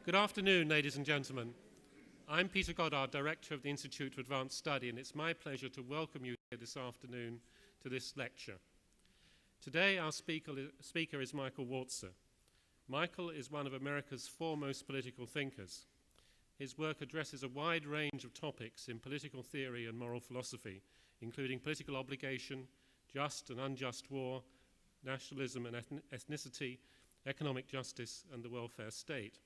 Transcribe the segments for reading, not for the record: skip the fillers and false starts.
Good afternoon, ladies and gentlemen. I'm Peter Goddard, Director of the Institute for Advanced Study, and it's my pleasure to welcome you here this afternoon to this lecture. Today, our speaker is Michael Walzer. Michael is one of America's foremost political thinkers. His work addresses a wide range of topics in political theory and moral philosophy, including political obligation, just and unjust war, nationalism and ethnicity, economic justice, and the welfare state.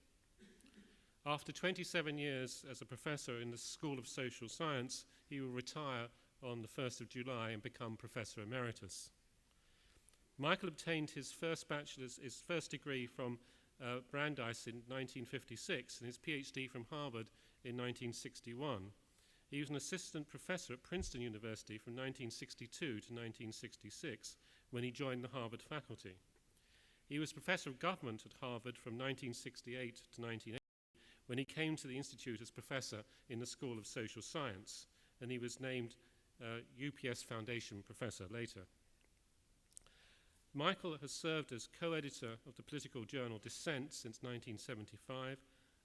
After 27 years as a professor in the School of Social Science, he will retire on the 1st of July and become Professor Emeritus. Michael obtained his first degree from Brandeis in 1956 and his PhD from Harvard in 1961. He was an assistant professor at Princeton University from 1962 to 1966 when he joined the Harvard faculty. He was professor of government at Harvard from 1968 to 1980 when he came to the Institute as professor in the School of Social Science, and he was named UPS Foundation professor later. Michael has served as co-editor of the political journal Dissent since 1975,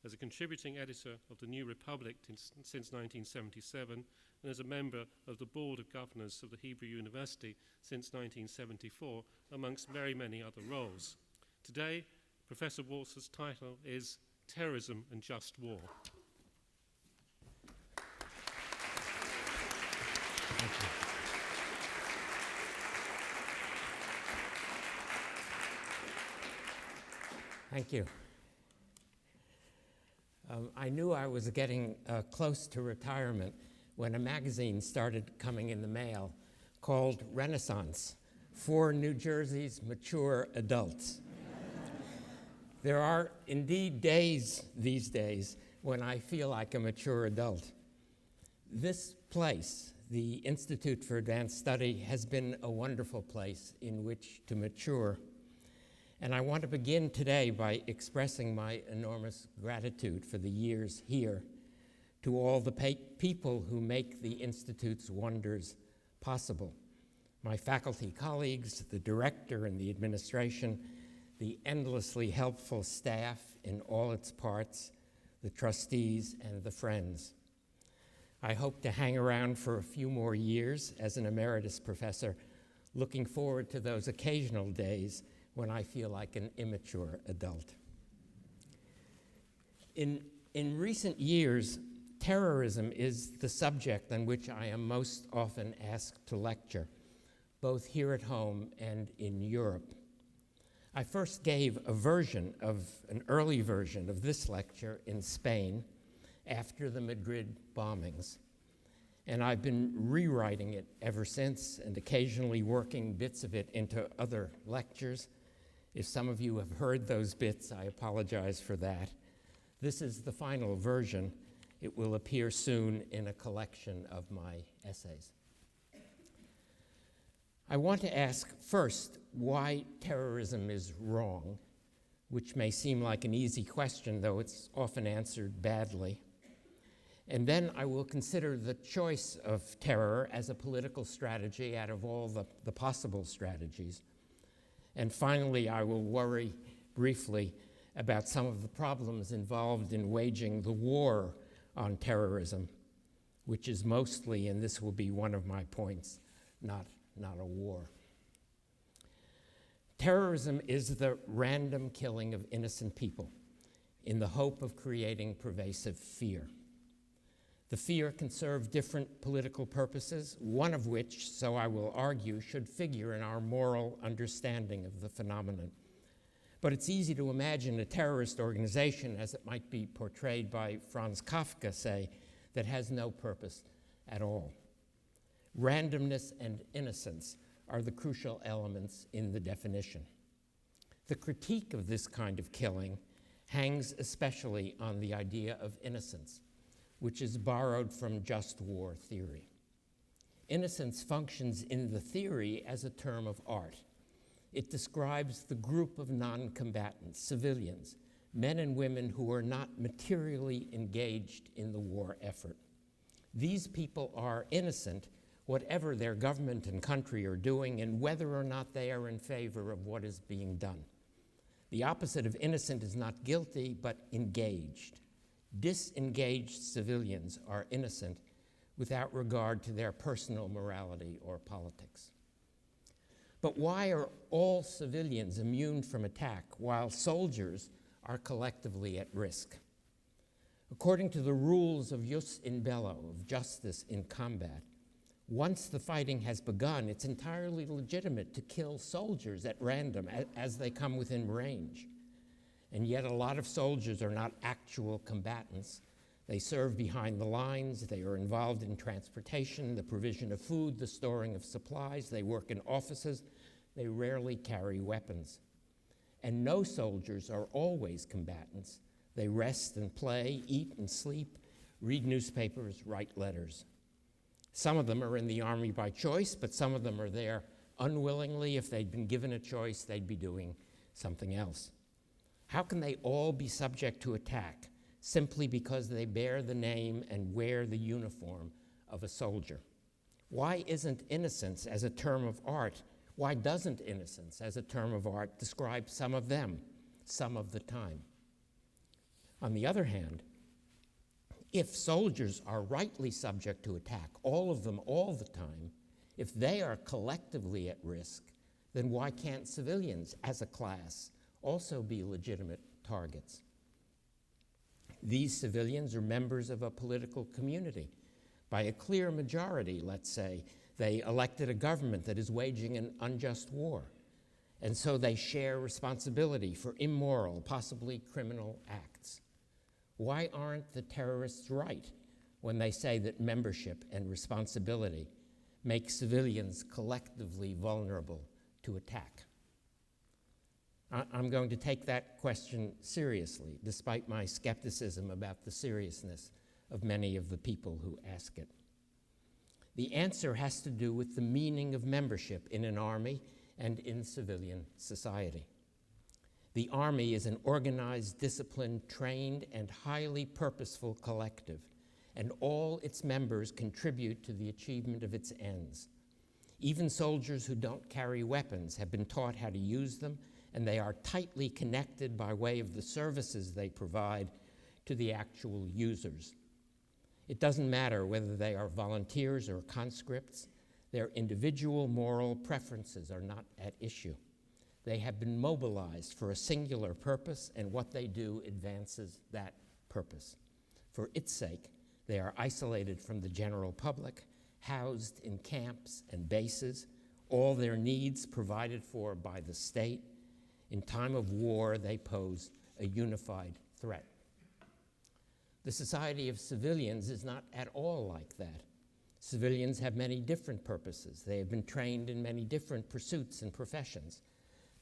as a contributing editor of the New Republic since 1977, and as a member of the Board of Governors of the Hebrew University since 1974, amongst very many other roles. Today, Professor Walzer's title is Terrorism and Just War. Thank you. Thank you. I knew I was getting close to retirement when a magazine started coming in the mail called Renaissance for New Jersey's mature adults. There are indeed days these days when I feel like a mature adult. This place, the Institute for Advanced Study, has been a wonderful place in which to mature. And I want to begin today by expressing my enormous gratitude for the years here to all the people who make the Institute's wonders possible. My faculty colleagues, the director and the administration, the endlessly helpful staff in all its parts, the trustees and the friends. I hope to hang around for a few more years as an emeritus professor, looking forward to those occasional days when I feel like an immature adult. In recent years, terrorism is the subject on which I am most often asked to lecture, both here at home and in Europe. I first gave an early version of this lecture in Spain after the Madrid bombings. And I've been rewriting it ever since and occasionally working bits of it into other lectures. If some of you have heard those bits, I apologize for that. This is the final version. It will appear soon in a collection of my essays. I want to ask first why terrorism is wrong, which may seem like an easy question, though it's often answered badly. And then I will consider the choice of terror as a political strategy out of all the possible strategies. And finally, I will worry briefly about some of the problems involved in waging the war on terrorism, which is mostly, and this will be one of my points, not a war. Terrorism is the random killing of innocent people in the hope of creating pervasive fear. The fear can serve different political purposes, one of which, so I will argue, should figure in our moral understanding of the phenomenon. But it's easy to imagine a terrorist organization, as it might be portrayed by Franz Kafka, say, that has no purpose at all. Randomness and innocence are the crucial elements in the definition. The critique of this kind of killing hangs especially on the idea of innocence, which is borrowed from just war theory. Innocence functions in the theory as a term of art. It describes the group of non-combatants, civilians, men and women who are not materially engaged in the war effort. These people are innocent, whatever their government and country are doing, and whether or not they are in favor of what is being done. The opposite of innocent is not guilty, but engaged. Disengaged civilians are innocent without regard to their personal morality or politics. But why are all civilians immune from attack while soldiers are collectively at risk? According to the rules of jus in bello, of justice in combat, once the fighting has begun, it's entirely legitimate to kill soldiers at random as they come within range. And yet a lot of soldiers are not actual combatants. They serve behind the lines, they are involved in transportation, the provision of food, the storing of supplies, they work in offices, they rarely carry weapons. And no soldiers are always combatants. They rest and play, eat and sleep, read newspapers, write letters. Some of them are in the Army by choice, but some of them are there unwillingly. If they'd been given a choice, they'd be doing something else. How can they all be subject to attack simply because they bear the name and wear the uniform of a soldier? Why isn't innocence as a term of art? Why doesn't innocence as a term of art describe some of them, some of the time? On the other hand, if soldiers are rightly subject to attack, all of them all the time, if they are collectively at risk, then why can't civilians as a class also be legitimate targets? These civilians are members of a political community. By a clear majority, let's say, they elected a government that is waging an unjust war. And so they share responsibility for immoral, possibly criminal acts. Why aren't the terrorists right when they say that membership and responsibility make civilians collectively vulnerable to attack? I'm going to take that question seriously, despite my skepticism about the seriousness of many of the people who ask it. The answer has to do with the meaning of membership in an army and in civilian society. The Army is an organized, disciplined, trained, and highly purposeful collective, and all its members contribute to the achievement of its ends. Even soldiers who don't carry weapons have been taught how to use them, and they are tightly connected by way of the services they provide to the actual users. It doesn't matter whether they are volunteers or conscripts. Their individual moral preferences are not at issue. They have been mobilized for a singular purpose, and what they do advances that purpose. For its sake, they are isolated from the general public, housed in camps and bases, all their needs provided for by the state. In time of war, they pose a unified threat. The society of civilians is not at all like that. Civilians have many different purposes. They have been trained in many different pursuits and professions.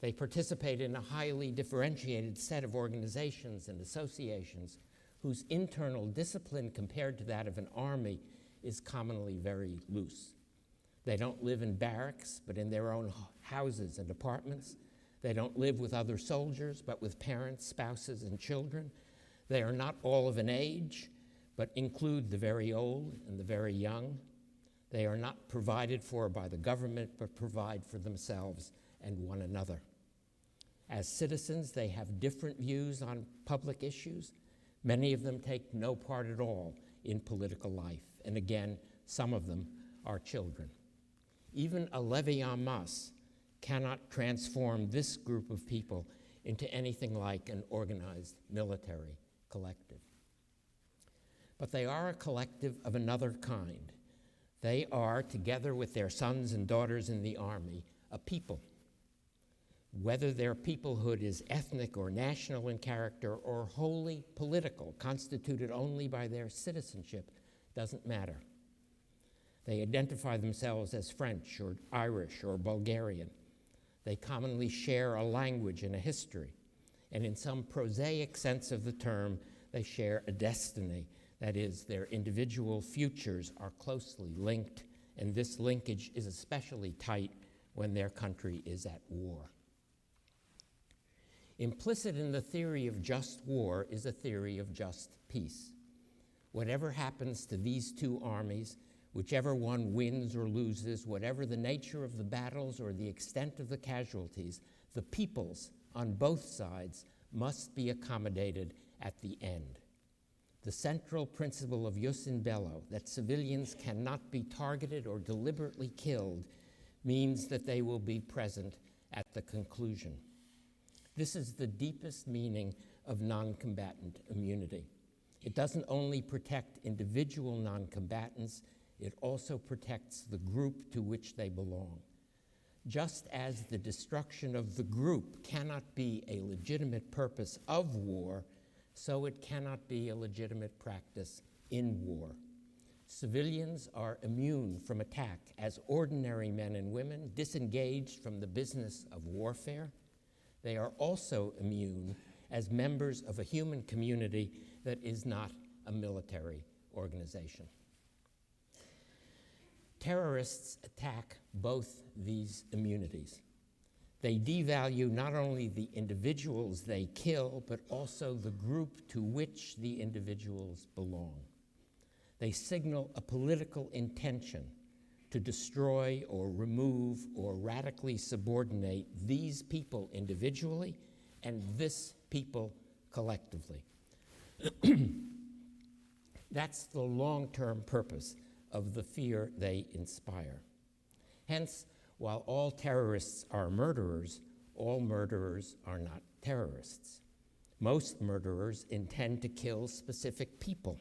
They participate in a highly differentiated set of organizations and associations whose internal discipline compared to that of an army is commonly very loose. They don't live in barracks, but in their own houses and apartments. They don't live with other soldiers, but with parents, spouses, and children. They are not all of an age, but include the very old and the very young. They are not provided for by the government, but provide for themselves and one another. As citizens, they have different views on public issues. Many of them take no part at all in political life. And again, some of them are children. Even a levy en masse cannot transform this group of people into anything like an organized military collective. But they are a collective of another kind. They are, together with their sons and daughters in the army, a people. Whether their peoplehood is ethnic or national in character or wholly political, constituted only by their citizenship, doesn't matter. They identify themselves as French or Irish or Bulgarian. They commonly share a language and a history, and in some prosaic sense of the term, they share a destiny. That is, their individual futures are closely linked, and this linkage is especially tight when their country is at war. Implicit in the theory of just war is a theory of just peace. Whatever happens to these two armies, whichever one wins or loses, whatever the nature of the battles or the extent of the casualties, the peoples on both sides must be accommodated at the end. The central principle of jus in bello, that civilians cannot be targeted or deliberately killed, means that they will be present at the conclusion. This is the deepest meaning of non-combatant immunity. It doesn't only protect individual non-combatants, it also protects the group to which they belong. Just as the destruction of the group cannot be a legitimate purpose of war, so it cannot be a legitimate practice in war. Civilians are immune from attack as ordinary men and women, disengaged from the business of warfare. They are also immune as members of a human community that is not a military organization. Terrorists attack both these immunities. They devalue not only the individuals they kill, but also the group to which the individuals belong. They signal a political intention to destroy or remove or radically subordinate these people individually and this people collectively. That's the long-term purpose of the fear they inspire. Hence, while all terrorists are murderers, all murderers are not terrorists. Most murderers intend to kill specific people.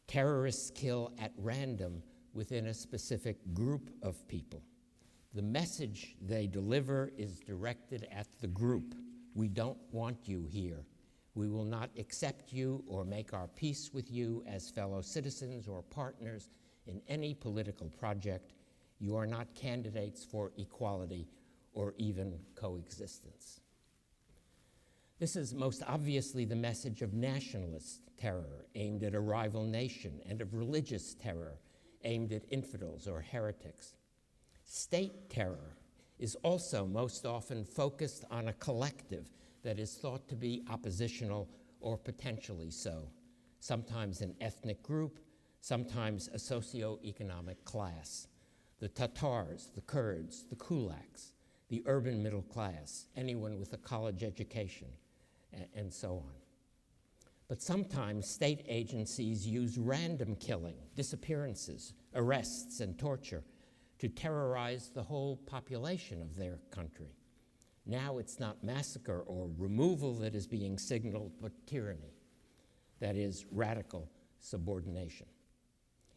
Terrorists kill at random within a specific group of people. The message they deliver is directed at the group. We don't want you here. We will not accept you or make our peace with you as fellow citizens or partners in any political project. You are not candidates for equality or even coexistence. This is most obviously the message of nationalist terror aimed at a rival nation and of religious terror aimed at infidels or heretics. State terror is also most often focused on a collective that is thought to be oppositional or potentially so, sometimes an ethnic group, sometimes a socioeconomic class. The Tatars, the Kurds, the kulaks, the urban middle class, anyone with a college education, and so on. But sometimes state agencies use random killing, disappearances, arrests, and torture to terrorize the whole population of their country. Now it's not massacre or removal that is being signaled, but tyranny, that is, radical subordination.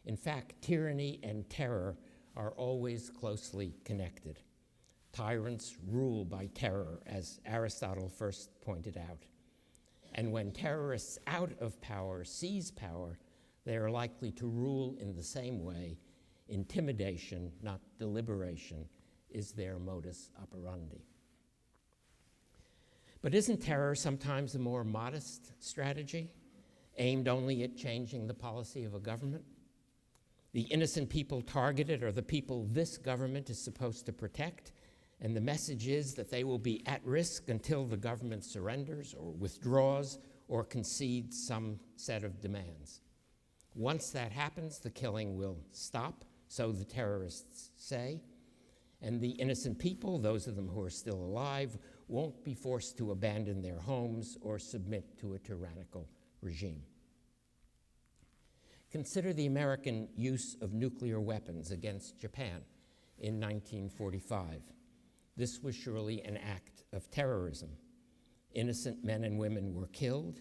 In fact, tyranny and terror are always closely connected. Tyrants rule by terror, as Aristotle first pointed out. And when terrorists out of power seize power, they are likely to rule in the same way. Intimidation, not deliberation, is their modus operandi. But isn't terror sometimes a more modest strategy, aimed only at changing the policy of a government? The innocent people targeted are the people this government is supposed to protect, and the message is that they will be at risk until the government surrenders or withdraws or concedes some set of demands. Once that happens, the killing will stop, so the terrorists say, and the innocent people, those of them who are still alive, won't be forced to abandon their homes or submit to a tyrannical regime. Consider the American use of nuclear weapons against Japan in 1945. This was surely an act of terrorism. Innocent men and women were killed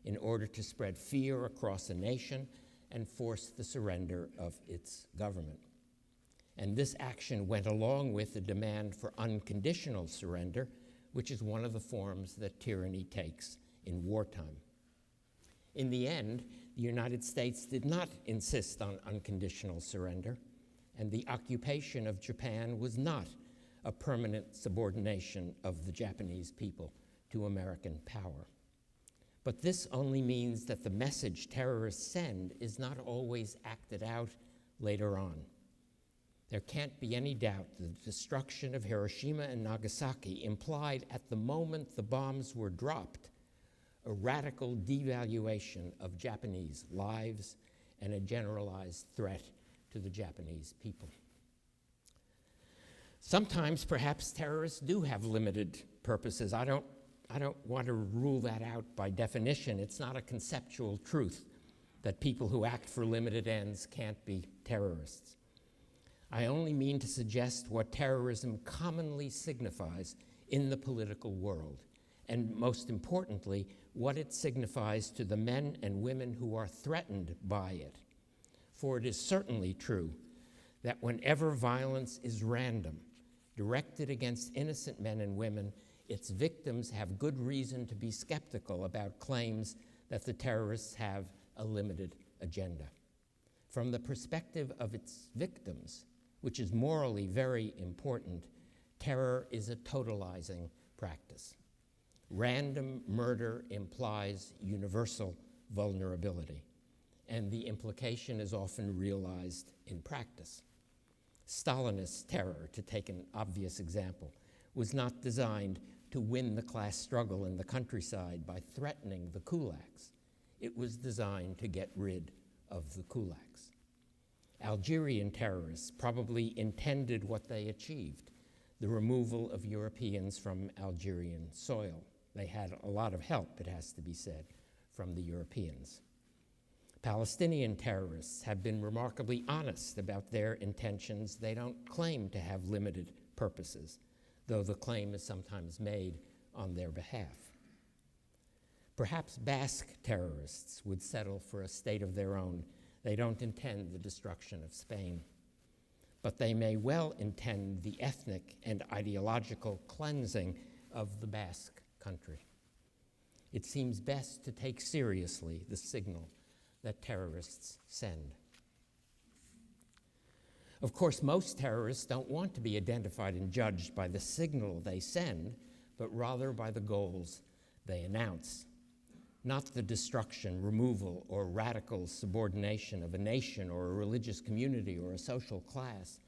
in order to spread fear across a nation and force the surrender of its government. And this action went along with the demand for unconditional surrender, which is one of the forms that tyranny takes in wartime. In the end, the United States did not insist on unconditional surrender, and the occupation of Japan was not a permanent subordination of the Japanese people to American power. But this only means that the message terrorists send is not always acted out later on. There can't be any doubt that the destruction of Hiroshima and Nagasaki implied at the moment the bombs were dropped a radical devaluation of Japanese lives and a generalized threat to the Japanese people. Sometimes, perhaps, terrorists do have limited purposes. I don't want to rule that out by definition. It's not a conceptual truth that people who act for limited ends can't be terrorists. I only mean to suggest what terrorism commonly signifies in the political world, and most importantly, what it signifies to the men and women who are threatened by it. For it is certainly true that whenever violence is random, directed against innocent men and women, its victims have good reason to be skeptical about claims that the terrorists have a limited agenda. From the perspective of its victims, which is morally very important, terror is a totalizing practice. Random murder implies universal vulnerability, and the implication is often realized in practice. Stalinist terror, to take an obvious example, was not designed to win the class struggle in the countryside by threatening the kulaks. It was designed to get rid of the kulaks. Algerian terrorists probably intended what they achieved, the removal of Europeans from Algerian soil. They had a lot of help, it has to be said, from the Europeans. Palestinian terrorists have been remarkably honest about their intentions. They don't claim to have limited purposes, though the claim is sometimes made on their behalf. Perhaps Basque terrorists would settle for a state of their own. They don't intend the destruction of Spain, but they may well intend the ethnic and ideological cleansing of the Basque country. It seems best to take seriously the signal that terrorists send. Of course, most terrorists don't want to be identified and judged by the signal they send, but rather by the goals they announce. Not the destruction, removal, or radical subordination of a nation or a religious community or a social class,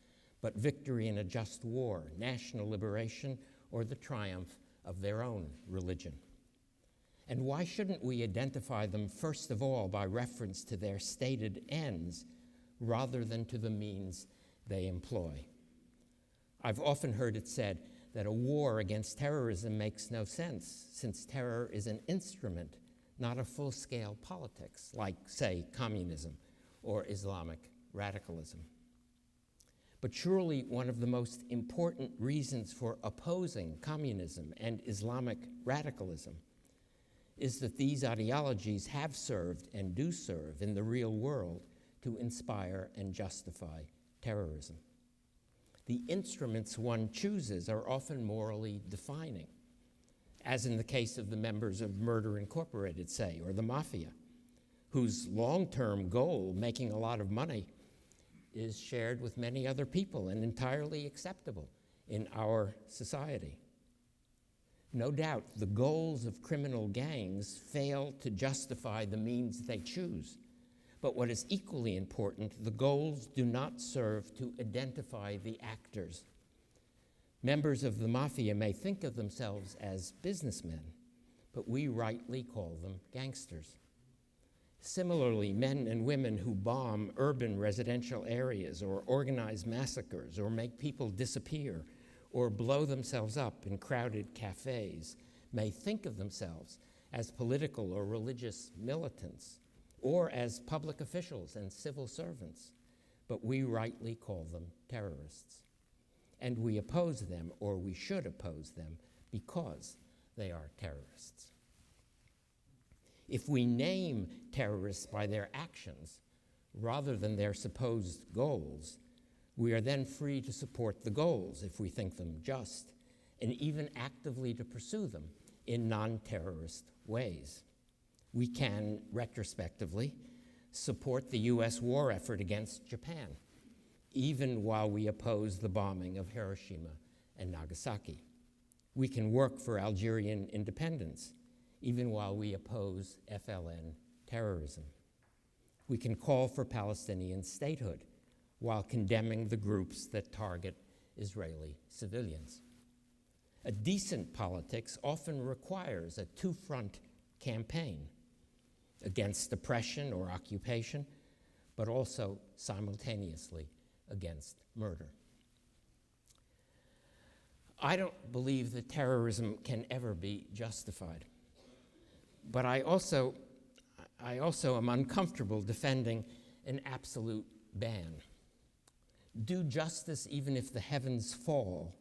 but victory in a just war, national liberation, or the triumph of their own religion. And why shouldn't we identify them, first of all, by reference to their stated ends, rather than to the means they employ? I've often heard it said that a war against terrorism makes no sense, since terror is an instrument, not a full-scale politics, like, say, communism or Islamic radicalism. But surely one of the most important reasons for opposing communism and Islamic radicalism is that these ideologies have served and do serve in the real world to inspire and justify terrorism. The instruments one chooses are often morally defining, as in the case of the members of Murder Incorporated, say, or the Mafia, whose long-term goal, making a lot of money, is shared with many other people and entirely acceptable in our society. No doubt, the goals of criminal gangs fail to justify the means they choose. But what is equally important, the goals do not serve to identify the actors. Members of the Mafia may think of themselves as businessmen, but we rightly call them gangsters. Similarly, men and women who bomb urban residential areas or organize massacres or make people disappear or blow themselves up in crowded cafes may think of themselves as political or religious militants or as public officials and civil servants, but we rightly call them terrorists. And we oppose them, or we should oppose them, because they are terrorists. If we name terrorists by their actions rather than their supposed goals, we are then free to support the goals if we think them just, and even actively to pursue them in non-terrorist ways. We can, retrospectively, support the U.S. war effort against Japan, even while we oppose the bombing of Hiroshima and Nagasaki. We can work for Algerian independence, even while we oppose FLN terrorism. We can call for Palestinian statehood while condemning the groups that target Israeli civilians. A decent politics often requires a two-front campaign against oppression or occupation, but also simultaneously against murder. I don't believe that terrorism can ever be justified. But I also am uncomfortable defending an absolute ban. Do justice even if the heavens fall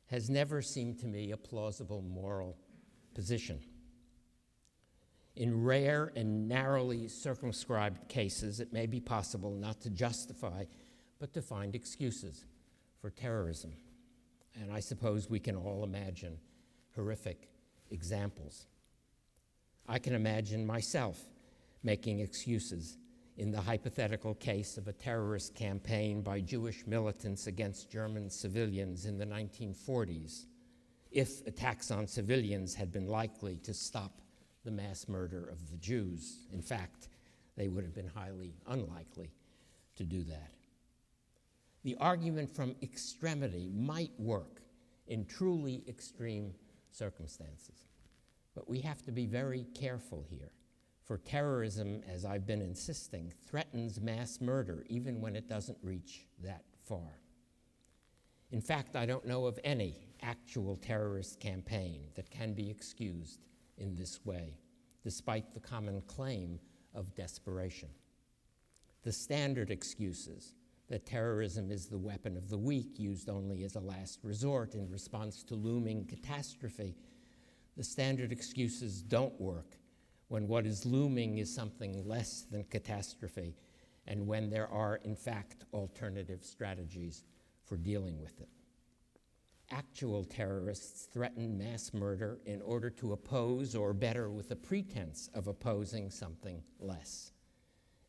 has never seemed to me a plausible moral position. In rare and narrowly circumscribed cases, it may be possible not to justify, but to find excuses for terrorism. And I suppose we can all imagine horrific examples. I can imagine myself making excuses in the hypothetical case of a terrorist campaign by Jewish militants against German civilians in the 1940s, if attacks on civilians had been likely to stop the mass murder of the Jews. In fact, they would have been highly unlikely to do that. The argument from extremity might work in truly extreme circumstances, but we have to be very careful here, for terrorism, as I've been insisting, threatens mass murder even when it doesn't reach that far. In fact, I don't know of any actual terrorist campaign that can be excused in this way, despite the common claim of desperation. The standard excuses that terrorism is the weapon of the weak, used only as a last resort in response to looming catastrophe, the standard excuses don't work when what is looming is something less than catastrophe and when there are, in fact, alternative strategies for dealing with it. Actual terrorists threaten mass murder in order to oppose, or better, with the pretense of opposing something less.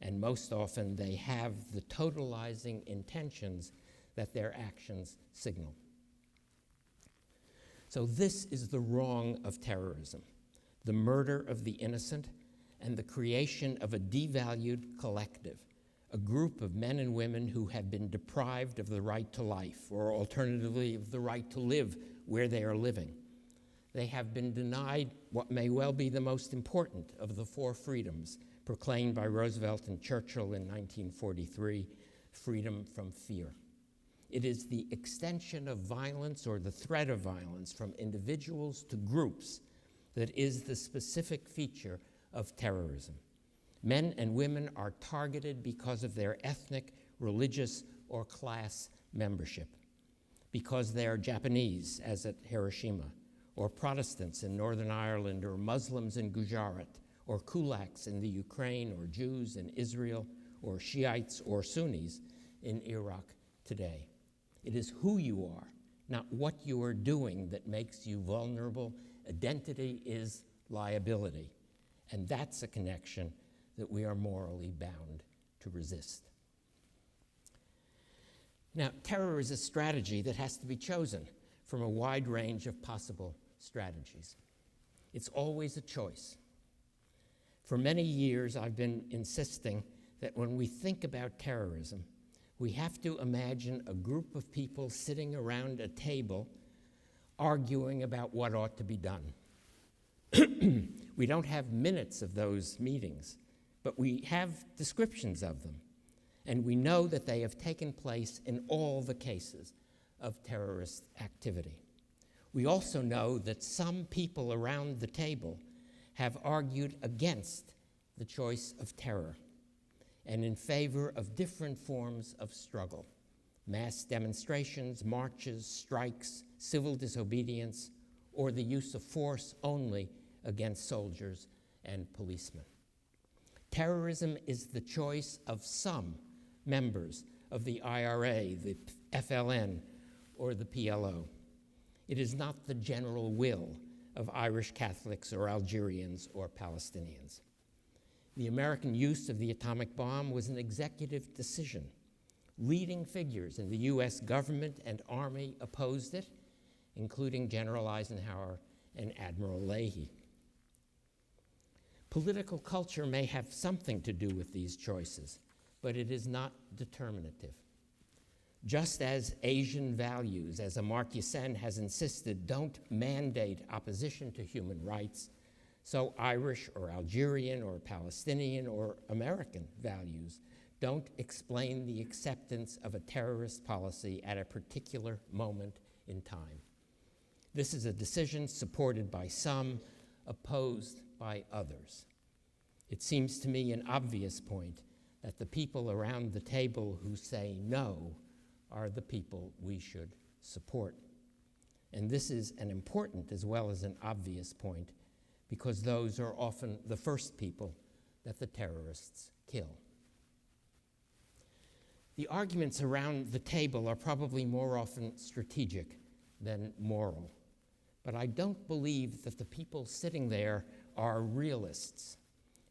And most often they have the totalizing intentions that their actions signal. So this is the wrong of terrorism: the murder of the innocent and the creation of a devalued collective, a group of men and women who have been deprived of the right to life, or alternatively of the right to live where they are living. They have been denied what may well be the most important of the four freedoms proclaimed by Roosevelt and Churchill in 1943, freedom from fear. It is the extension of violence, or the threat of violence, from individuals to groups that is the specific feature of terrorism. Men and women are targeted because of their ethnic, religious, or class membership, because they are Japanese, as at Hiroshima, or Protestants in Northern Ireland, or Muslims in Gujarat, or kulaks in the Ukraine, or Jews in Israel, or Shiites or Sunnis in Iraq today. It is who you are, not what you are doing, that makes you vulnerable. Identity is liability, and that's a connection that we are morally bound to resist. Now, terror is a strategy that has to be chosen from a wide range of possible strategies. It's always a choice. For many years, I've been insisting that when we think about terrorism, we have to imagine a group of people sitting around a table arguing about what ought to be done. We don't have minutes of those meetings, but we have descriptions of them, and we know that they have taken place in all the cases of terrorist activity. We also know that some people around the table have argued against the choice of terror and in favor of different forms of struggle: mass demonstrations, marches, strikes, civil disobedience, or the use of force only against soldiers and policemen. Terrorism is the choice of some members of the IRA, the FLN, or the PLO. It is not the general will of Irish Catholics or Algerians or Palestinians. The American use of the atomic bomb was an executive decision. Leading figures in the US government and Army opposed it, including General Eisenhower and Admiral Leahy. Political culture may have something to do with these choices, but it is not determinative. Just as Asian values, as Amartya Sen has insisted, don't mandate opposition to human rights, so Irish or Algerian or Palestinian or American values don't explain the acceptance of a terrorist policy at a particular moment in time. This is a decision supported by some, opposed by others. It seems to me an obvious point that the people around the table who say no are the people we should support. And this is an important as well as an obvious point, because those are often the first people that the terrorists kill. The arguments around the table are probably more often strategic than moral, but I don't believe that the people sitting there are realists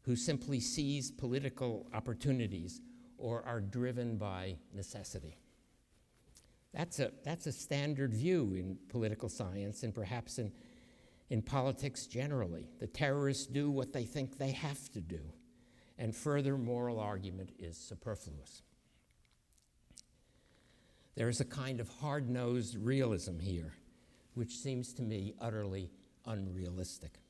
who simply seize political opportunities or are driven by necessity. That's a standard view in political science and perhaps in politics generally. The terrorists do what they think they have to do, and further moral argument is superfluous. There is a kind of hard-nosed realism here, which seems to me utterly unrealistic.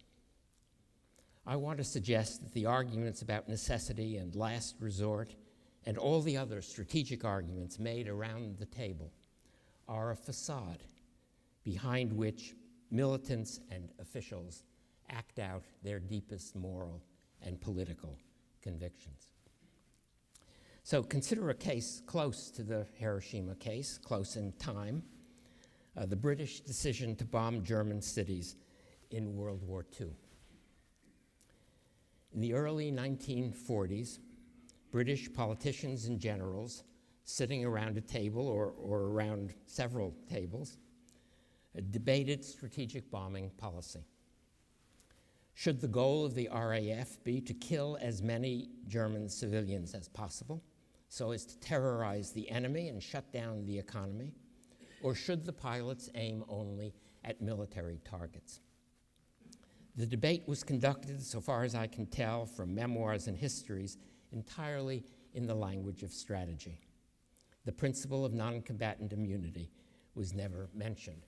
I want to suggest that the arguments about necessity and last resort and all the other strategic arguments made around the table are a facade behind which militants and officials act out their deepest moral and political convictions. So consider a case close to the Hiroshima case, close in time, the British decision to bomb German cities in World War II. In the early 1940s, British politicians and generals sitting around a table or around several tables debated strategic bombing policy. Should the goal of the RAF be to kill as many German civilians as possible so as to terrorize the enemy and shut down the economy, or should the pilots aim only at military targets? The debate was conducted, so far as I can tell from memoirs and histories, entirely in the language of strategy. The principle of non-combatant immunity was never mentioned.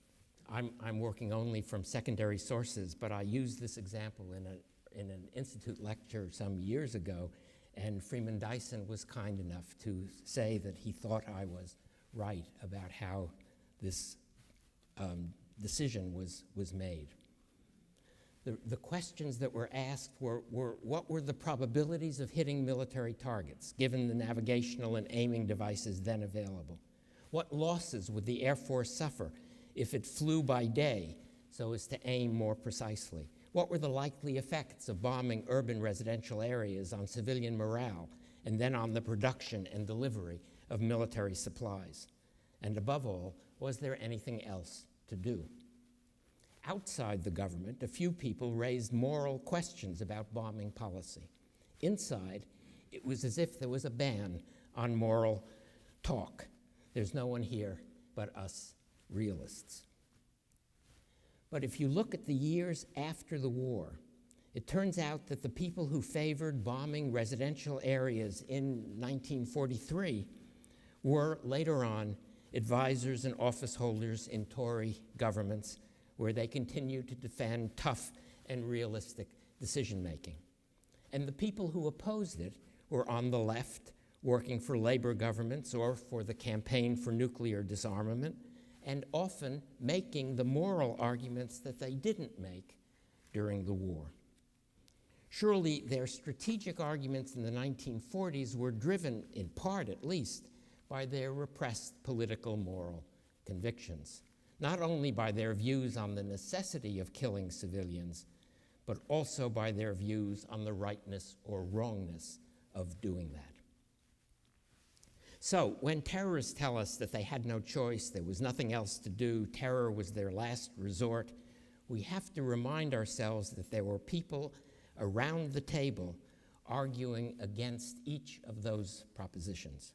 I'm working only from secondary sources, but I used this example in an institute lecture some years ago, and Freeman Dyson was kind enough to say that he thought I was right about how this decision was made. The questions that were asked were what were the probabilities of hitting military targets, given the navigational and aiming devices then available? What losses would the Air Force suffer if it flew by day so as to aim more precisely? What were the likely effects of bombing urban residential areas on civilian morale and then on the production and delivery of military supplies? And above all, was there anything else to do? Outside the government, a few people raised moral questions about bombing policy. Inside, it was as if there was a ban on moral talk. There's no one here but us realists. But if you look at the years after the war, it turns out that the people who favored bombing residential areas in 1943 were later on advisors and office holders in Tory governments, where they continued to defend tough and realistic decision-making. And the people who opposed it were on the left, working for labor governments or for the campaign for nuclear disarmament, and often making the moral arguments that they didn't make during the war. Surely their strategic arguments in the 1940s were driven, in part at least, by their repressed political moral convictions, not only by their views on the necessity of killing civilians, but also by their views on the rightness or wrongness of doing that. So when terrorists tell us that they had no choice, there was nothing else to do, terror was their last resort, we have to remind ourselves that there were people around the table arguing against each of those propositions.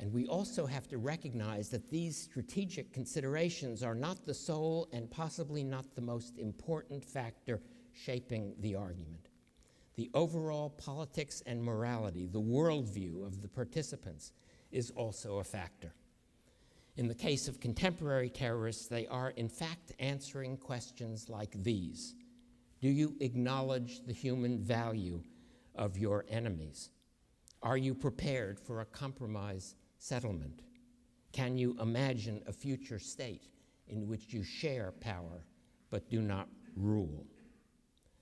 And we also have to recognize that these strategic considerations are not the sole and possibly not the most important factor shaping the argument. The overall politics and morality, the worldview of the participants, is also a factor. In the case of contemporary terrorists, they are in fact answering questions like these. Do you acknowledge the human value of your enemies? Are you prepared for a compromise settlement? Can you imagine a future state in which you share power but do not rule.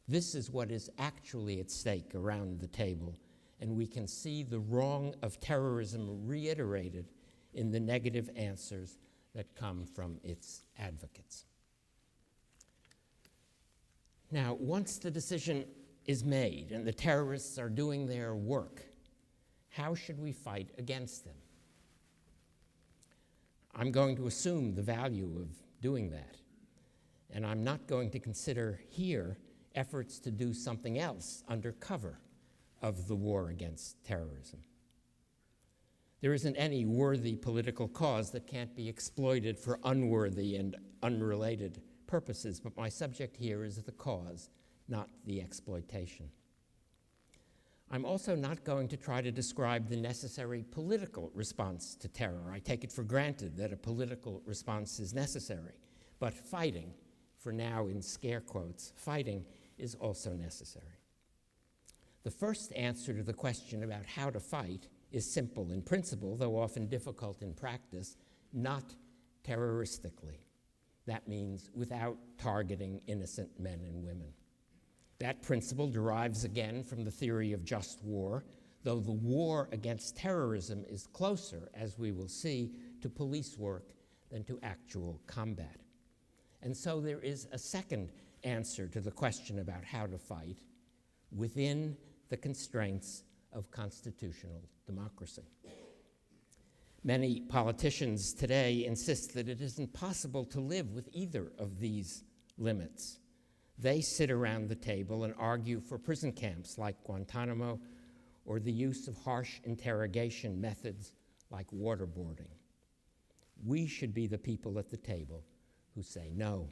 This is what is actually at stake around the table, and we can see the wrong of terrorism reiterated in the negative answers that come from its advocates. Now, once the decision is made and the terrorists are doing their work, how should we fight against them? I'm going to assume the value of doing that, and I'm not going to consider here efforts to do something else under cover of the war against terrorism. There isn't any worthy political cause that can't be exploited for unworthy and unrelated purposes, but my subject here is the cause, not the exploitation. I'm also not going to try to describe the necessary political response to terror. I take it for granted that a political response is necessary, but fighting, for now in scare quotes, fighting is also necessary. The first answer to the question about how to fight is simple in principle, though often difficult in practice: not terroristically. That means without targeting innocent men and women. That principle derives again from the theory of just war, though the war against terrorism is closer, as we will see, to police work than to actual combat. And so there is a second answer to the question about how to fight within the constraints of constitutional democracy. Many politicians today insist that it isn't possible to live with either of these limits. They sit around the table and argue for prison camps like Guantanamo or the use of harsh interrogation methods like waterboarding. We should be the people at the table who say no.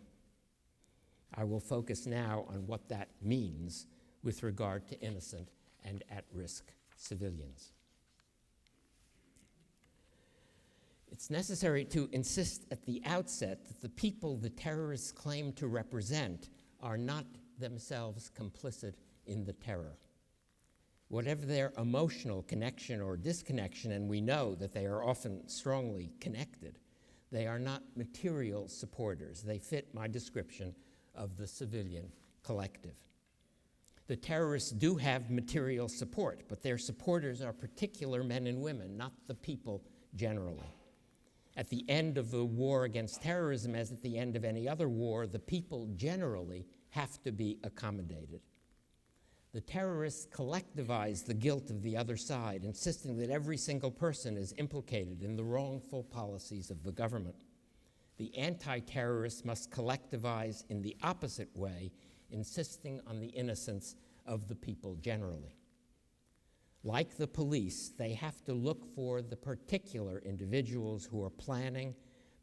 I will focus now on what that means with regard to innocent and at-risk civilians. It's necessary to insist at the outset that the people the terrorists claim to represent are not themselves complicit in the terror. Whatever their emotional connection or disconnection, and we know that they are often strongly connected, they are not material supporters. They fit my description of the civilian collective. The terrorists do have material support, but their supporters are particular men and women, not the people generally. At the end of the war against terrorism, as at the end of any other war, the people generally have to be accommodated. The terrorists collectivize the guilt of the other side, insisting that every single person is implicated in the wrongful policies of the government. The anti-terrorists must collectivize in the opposite way, insisting on the innocence of the people generally. Like the police, they have to look for the particular individuals who are planning,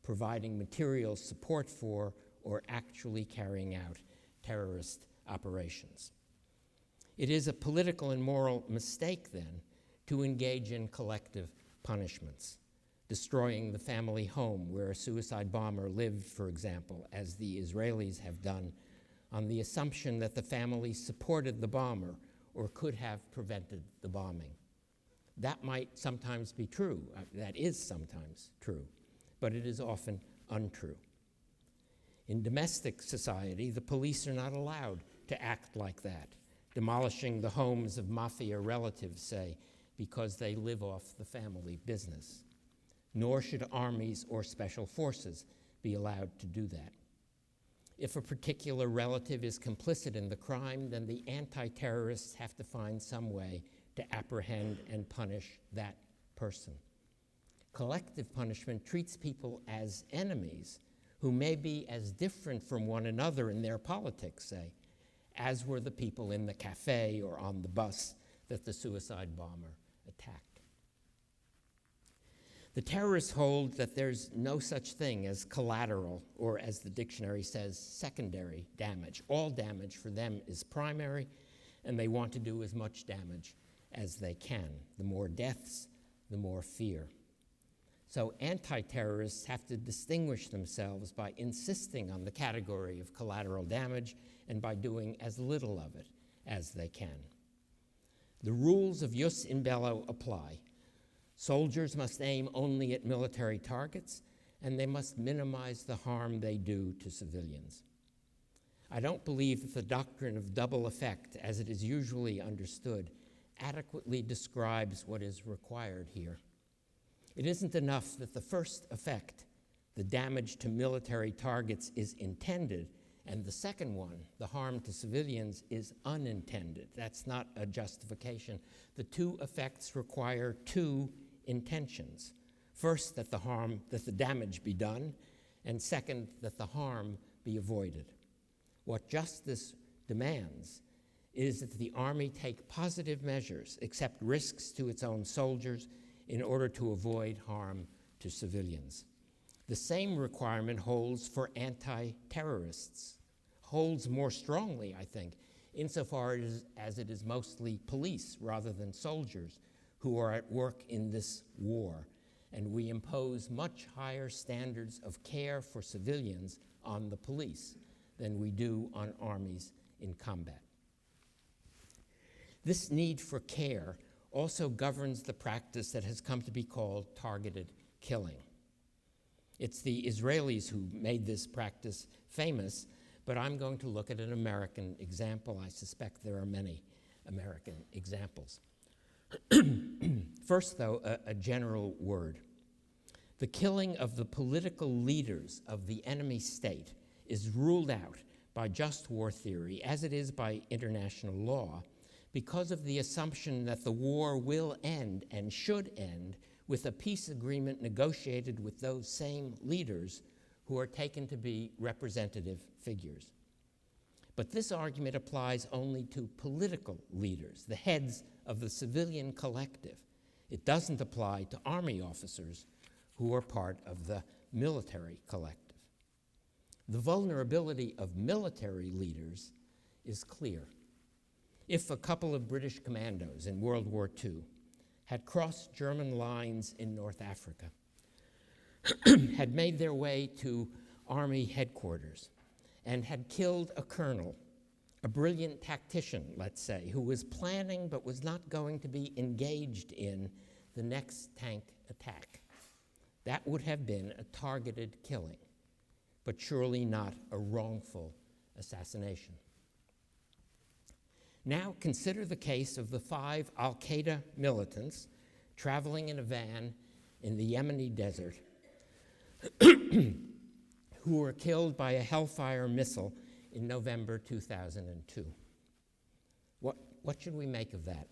providing material support for, or actually carrying out terrorist operations. It is a political and moral mistake, then, to engage in collective punishments, destroying the family home where a suicide bomber lived, for example, as the Israelis have done, on the assumption that the family supported the bomber or could have prevented the bombing. That might sometimes be true. That is sometimes true, but it is often untrue. In domestic society, the police are not allowed to act like that, demolishing the homes of mafia relatives, say, because they live off the family business. Nor should armies or special forces be allowed to do that. If a particular relative is complicit in the crime, then the anti-terrorists have to find some way to apprehend and punish that person. Collective punishment treats people as enemies who may be as different from one another in their politics, say, as were the people in the cafe or on the bus that the suicide bomber attacked. The terrorists hold that there's no such thing as collateral, or as the dictionary says, secondary damage. All damage for them is primary, and they want to do as much damage as they can. The more deaths, the more fear. So anti-terrorists have to distinguish themselves by insisting on the category of collateral damage and by doing as little of it as they can. The rules of jus in bello apply. Soldiers must aim only at military targets, and they must minimize the harm they do to civilians. I don't believe that the doctrine of double effect, as it is usually understood, adequately describes what is required here. It isn't enough that the first effect, the damage to military targets, is intended, and the second one, the harm to civilians, is unintended. That's not a justification. The two effects require two intentions. First, that the damage be done, and second, that the harm be avoided. What justice demands is that the Army take positive measures, accept risks to its own soldiers in order to avoid harm to civilians. The same requirement holds for anti-terrorists, holds more strongly, I think, insofar as it is mostly police rather than soldiers who are at work in this war, and we impose much higher standards of care for civilians on the police than we do on armies in combat. This need for care also governs the practice that has come to be called targeted killing. It's the Israelis who made this practice famous, but I'm going to look at an American example. I suspect there are many American examples. First, though, a general word. The killing of the political leaders of the enemy state is ruled out by just war theory, as it is by international law, because of the assumption that the war will end and should end with a peace agreement negotiated with those same leaders who are taken to be representative figures. But this argument applies only to political leaders, the heads of the civilian collective. It doesn't apply to army officers who are part of the military collective. The vulnerability of military leaders is clear. If a couple of British commandos in World War II had crossed German lines in North Africa, had made their way to army headquarters, and had killed a colonel, a brilliant tactician, let's say, who was planning but was not going to be engaged in the next tank attack, that would have been a targeted killing, but surely not a wrongful assassination. Now consider the case of the 5 al-Qaeda militants traveling in a van in the Yemeni desert who were killed by a Hellfire missile in November 2002. What should we make of that?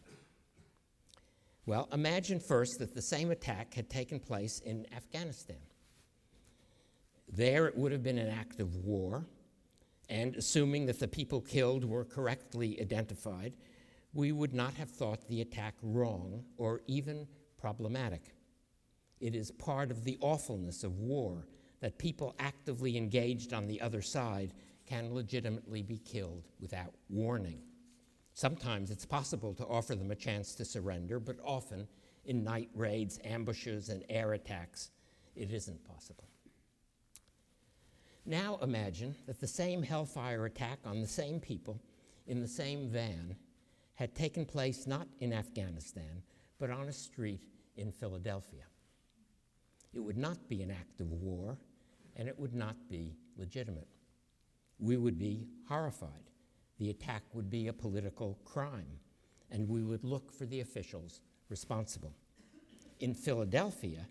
Well, imagine first that the same attack had taken place in Afghanistan. There it would have been an act of war, and assuming that the people killed were correctly identified, we would not have thought the attack wrong or even problematic. It is part of the awfulness of war that people actively engaged on the other side can legitimately be killed without warning. Sometimes it's possible to offer them a chance to surrender, but often in night raids, ambushes, and air attacks, it isn't possible. Now imagine that the same Hellfire attack on the same people in the same van had taken place not in Afghanistan, but on a street in Philadelphia. It would not be an act of war, and it would not be legitimate. We would be horrified. The attack would be a political crime, and we would look for the officials responsible. In Philadelphia,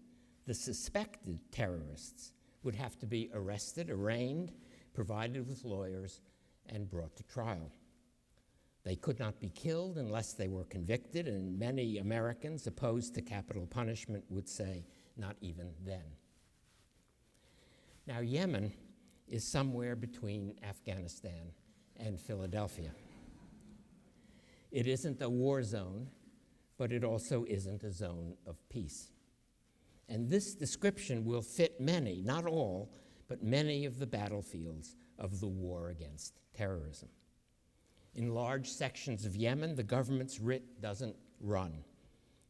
the suspected terrorists would have to be arrested, arraigned, provided with lawyers, and brought to trial. They could not be killed unless they were convicted, and many Americans opposed to capital punishment would say, not even then. Now, Yemen is somewhere between Afghanistan and Philadelphia. It isn't a war zone, but it also isn't a zone of peace. And this description will fit many, not all, but many of the battlefields of the war against terrorism. In large sections of Yemen, the government's writ doesn't run.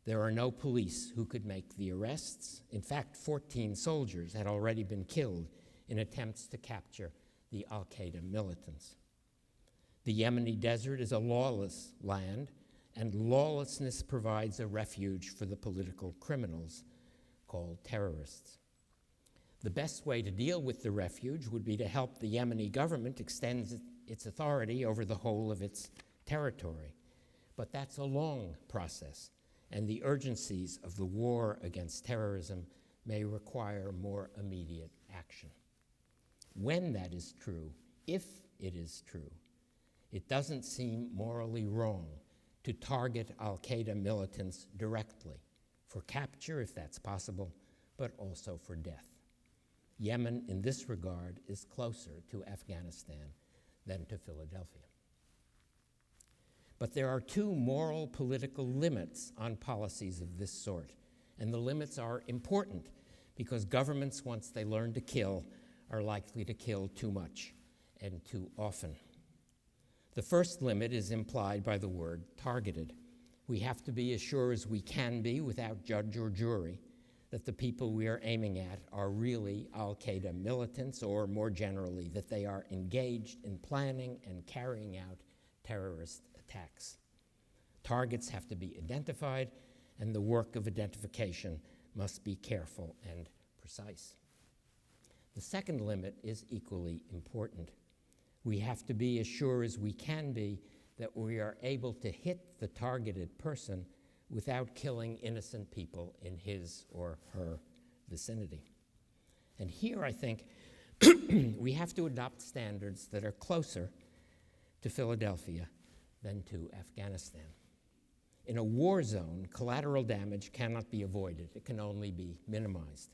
There are no police who could make the arrests. In fact, 14 soldiers had already been killed in attempts to capture the al-Qaeda militants. The Yemeni desert is a lawless land, and lawlessness provides a refuge for the political criminals called terrorists. The best way to deal with the refuge would be to help the Yemeni government extend its authority over the whole of its territory. But that's a long process, and the urgencies of the war against terrorism may require more immediate action. When that is true, if it is true, it doesn't seem morally wrong to target al-Qaeda militants directly, for capture if that's possible, but also for death. Yemen, in this regard, is closer to Afghanistan than to Philadelphia. But there are two moral political limits on policies of this sort, and the limits are important because governments, once they learn to kill, are likely to kill too much and too often. The first limit is implied by the word targeted. We have to be as sure as we can be without judge or jury that the people we are aiming at are really al-Qaeda militants, or more generally, that they are engaged in planning and carrying out terrorist attacks. Targets have to be identified, and the work of identification must be careful and precise. The second limit is equally important. We have to be as sure as we can be that we are able to hit the targeted person without killing innocent people in his or her vicinity. And here I think we have to adopt standards that are closer to Philadelphia than to Afghanistan. In a war zone, collateral damage cannot be avoided. It can only be minimized.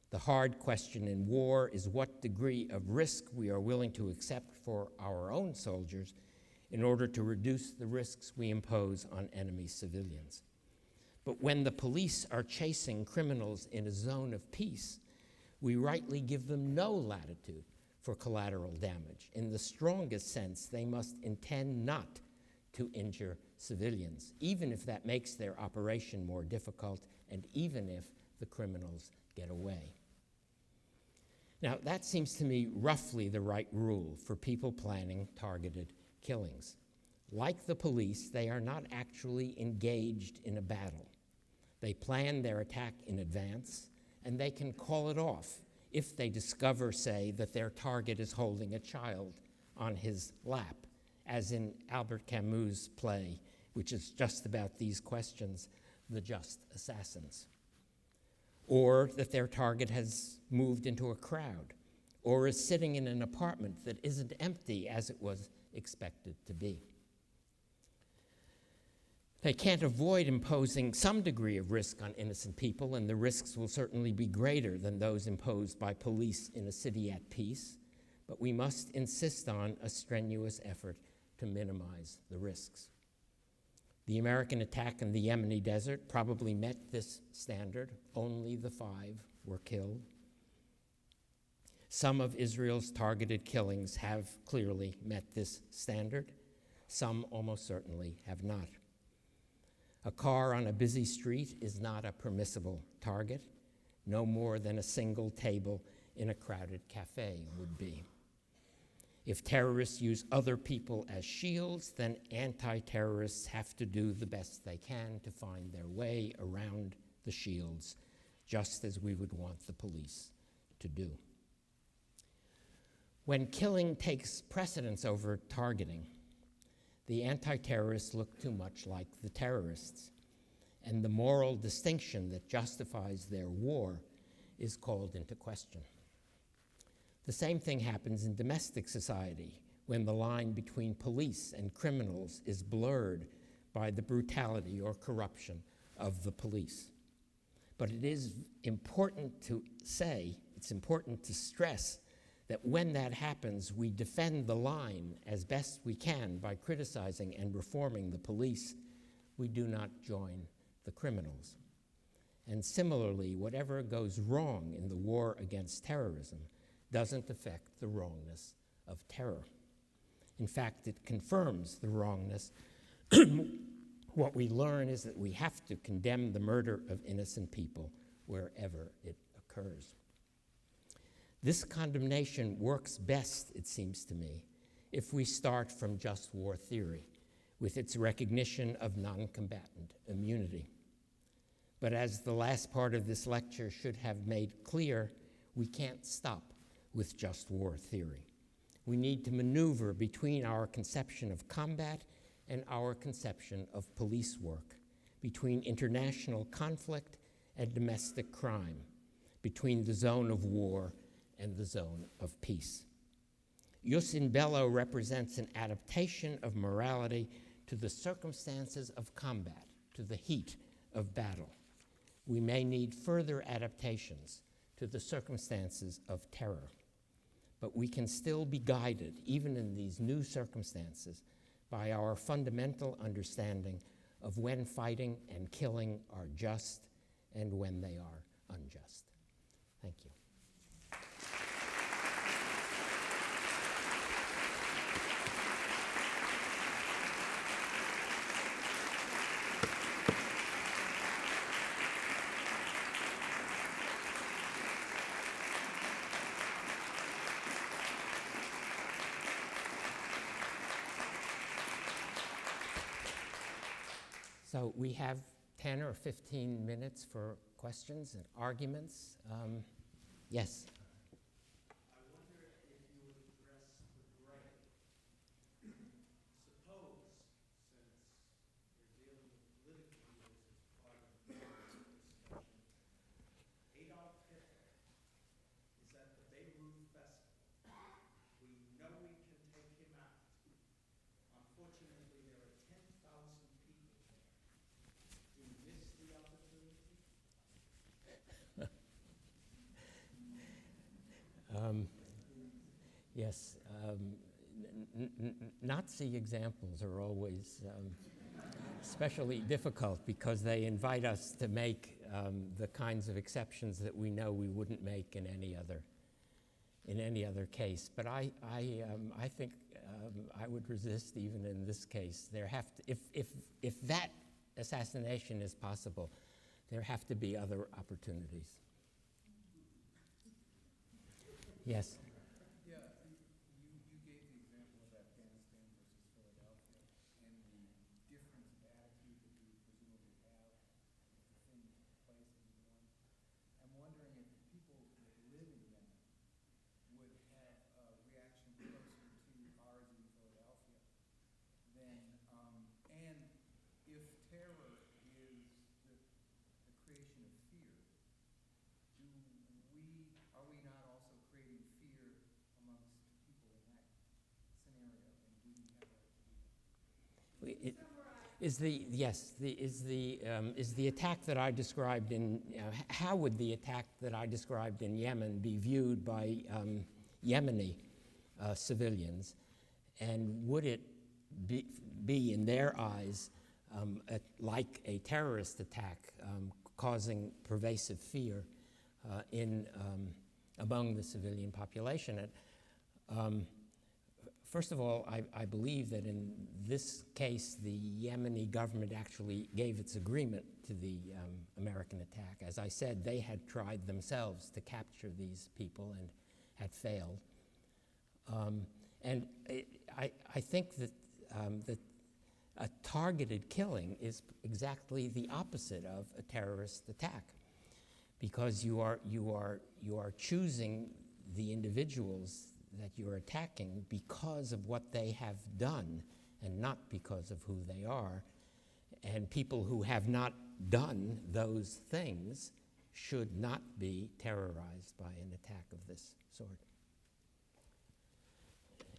The hard question in war is what degree of risk we are willing to accept for our own soldiers in order to reduce the risks we impose on enemy civilians. But when the police are chasing criminals in a zone of peace, we rightly give them no latitude for collateral damage. In the strongest sense, they must intend not to injure civilians, even if that makes their operation more difficult and even if the criminals get away. Now, that seems to me roughly the right rule for people planning targeted killings. Like the police, they are not actually engaged in a battle. They plan their attack in advance, and they can call it off if they discover, say, that their target is holding a child on his lap, as in Albert Camus' play, which is just about these questions, The Just Assassins. Or that their target has moved into a crowd, or is sitting in an apartment that isn't empty as it was expected to be. They can't avoid imposing some degree of risk on innocent people, and the risks will certainly be greater than those imposed by police in a city at peace, but we must insist on a strenuous effort to minimize the risks. The American attack in the Yemeni desert probably met this standard. Only the 5 were killed. Some of Israel's targeted killings have clearly met this standard. Some almost certainly have not. A car on a busy street is not a permissible target, no more than a single table in a crowded cafe would be. If terrorists use other people as shields, then anti-terrorists have to do the best they can to find their way around the shields, just as we would want the police to do. When killing takes precedence over targeting, the anti-terrorists look too much like the terrorists, and the moral distinction that justifies their war is called into question. The same thing happens in domestic society when the line between police and criminals is blurred by the brutality or corruption of the police. But it is important to say, it's important to stress that when that happens, we defend the line as best we can by criticizing and reforming the police. We do not join the criminals. And similarly, whatever goes wrong in the war against terrorism doesn't affect the wrongness of terror. In fact, it confirms the wrongness. What we learn is that we have to condemn the murder of innocent people wherever it occurs. This condemnation works best, it seems to me, if we start from just war theory, with its recognition of non-combatant immunity. But as the last part of this lecture should have made clear, We can't stop with just war theory. We need to maneuver between our conception of combat and our conception of police work, between international conflict and domestic crime, between the zone of war and the zone of peace. Jus in bello represents an adaptation of morality to the circumstances of combat, to the heat of battle. We may need further adaptations to the circumstances of terror, but we can still be guided, even in these new circumstances, by our fundamental understanding of when fighting and killing are just and when they are unjust. Thank you. So we have 10 or 15 minutes for questions and arguments. Yes? I wonder if you would address the gray. Suppose, since we're dealing with political leaders as part of the discussion, Adolf Hitler is at the Beirut Festival. We know we can take him out. Unfortunately, there are 10,000 people there. Do you miss the opportunity? Yes. Nazi examples are always especially difficult because they invite us to make the kinds of exceptions that we know we wouldn't make in any other case. But I think I would resist even in this case. There have to, if that assassination is possible, there have to be other opportunities. Yes. Yeah, you gave the example of Afghanistan versus Philadelphia and the difference of attitude that you would presumably have if the thing took place in one. I'm wondering if the people that live in Yemen would have a reaction closer to ours in Philadelphia than, and if terror is the creation of fear, are we not also creating fear amongst people in that scenario, and do we have that to do? Is the attack that I described in how would the attack that I described in Yemen be viewed by Yemeni civilians, and would it be in their eyes like a terrorist attack, causing pervasive fear among the civilian population? And, first of all, I believe that in this case, the Yemeni government actually gave its agreement to the American attack. As I said, they had tried themselves to capture these people and had failed. I think that a targeted killing is exactly the opposite of a terrorist attack, because you are choosing the individuals that you're attacking because of what they have done and not because of who they are. And people who have not done those things should not be terrorized by an attack of this sort.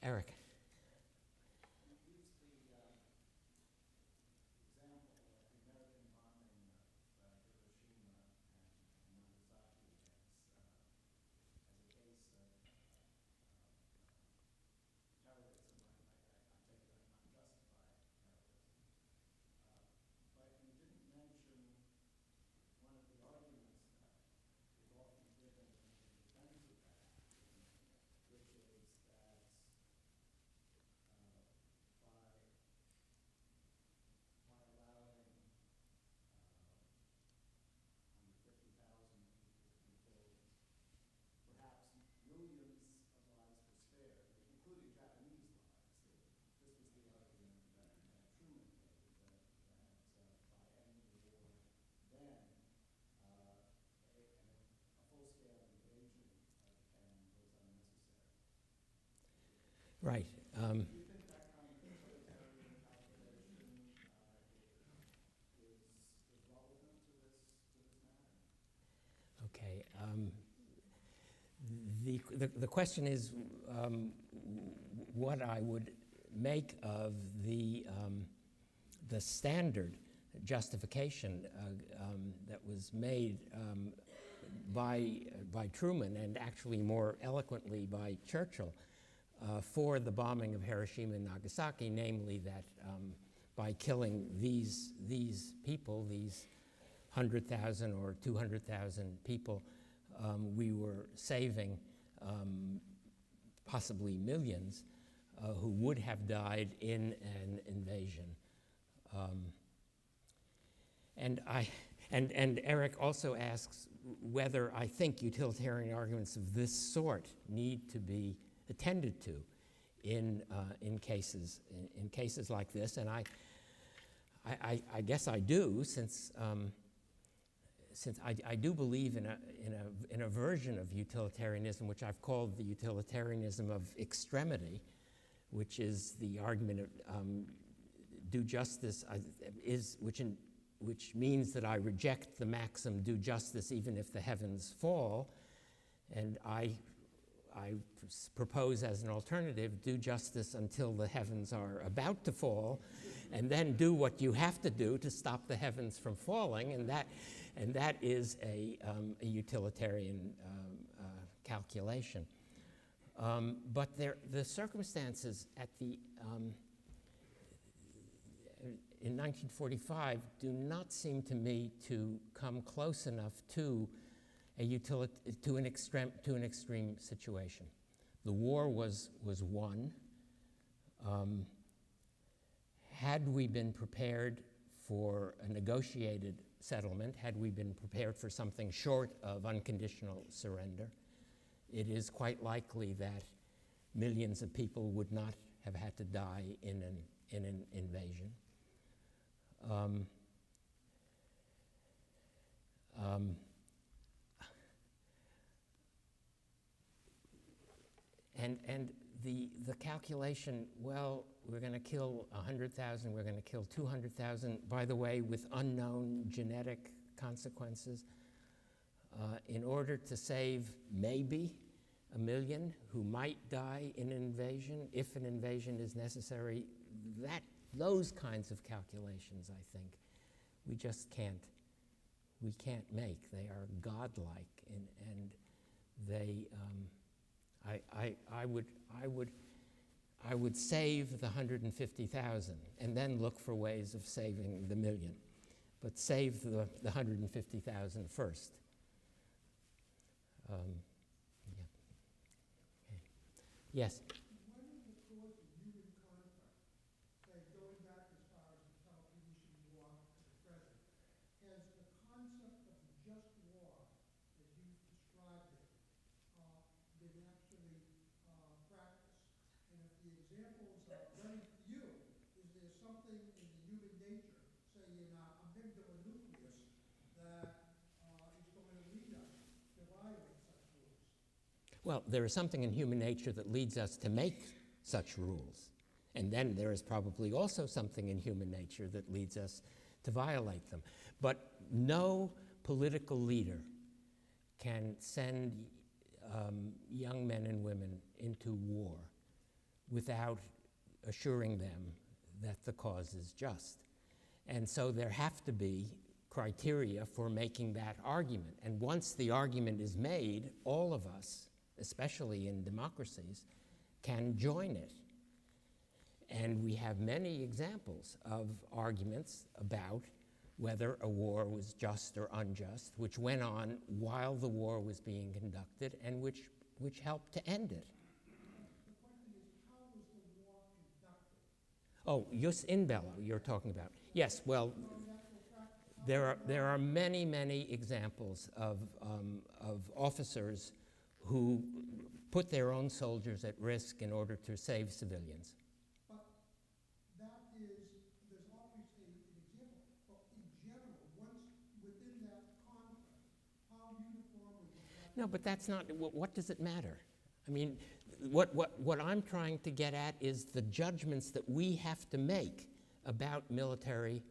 Eric. You used the example of the American bombing of Hiroshima and Nagasaki as a case of terrorism. I take it as not justified terrorism. But you didn't mention one of the arguments that is often given in defense of that, which is that Right. Do you think that kind of utilitarian calculation is relevant to this matter? Okay. The question is what I would make of the standard justification that was made by Truman, and actually more eloquently by Churchill, for the bombing of Hiroshima and Nagasaki, namely that by killing these people, these 100,000 or 200,000 people, we were saving possibly millions who would have died in an invasion. And Eric also asks whether I think utilitarian arguments of this sort need to be attended to in cases like this, and I guess I do, since I do believe in a version of utilitarianism which I've called the utilitarianism of extremity, which is the argument of do justice which means that I reject the maxim do justice even if the heavens fall, and I propose as an alternative do justice until the heavens are about to fall, and then do what you have to do to stop the heavens from falling, and that is a utilitarian calculation. But the circumstances at in 1945 do not seem to me to come close enough to an extreme situation. The war was won. Had we been prepared for a negotiated settlement, had we been prepared for something short of unconditional surrender, it is quite likely that millions of people would not have had to die in an invasion. And the calculation, well, we're going to kill 100,000, we're going to kill 200,000, by the way, with unknown genetic consequences, in order to save maybe 1 million who might die in an invasion, if an invasion is necessary. Those kinds of calculations, I think, we just can't make. They are godlike, and they. I would save the 150,000 and then look for ways of saving the million, but save the 150,000 first. Yeah. Okay. Yes. When in the course of human conflict, say going back as far as the Peloponnesian War to the present, has the concept of the just war, as you've described it, been actually practiced? And if the examples are ready for you, is there something in the human nature, say in our amygdala nucleus, that is going to lead us to violate such rules? Well, there is something in human nature that leads us to make such rules. And then there is probably also something in human nature that leads us to violate them. But no political leader can send young men and women into war without assuring them that the cause is just. And so there have to be criteria for making that argument. And once the argument is made, all of us, especially in democracies, can join it. And we have many examples of arguments about whether a war was just or unjust, which went on while the war was being conducted and which helped to end it. The question is, how was the war conducted? Oh, jus in bello you're talking about. Yes, well, there are many, many examples of officers who put their own soldiers at risk in order to save civilians. But that is, there's obviously an example, but in general, once within that conflict, how uniformly was that? No, but that's not, what does it matter? I mean, what I'm trying to get at is the judgments that we have to make about military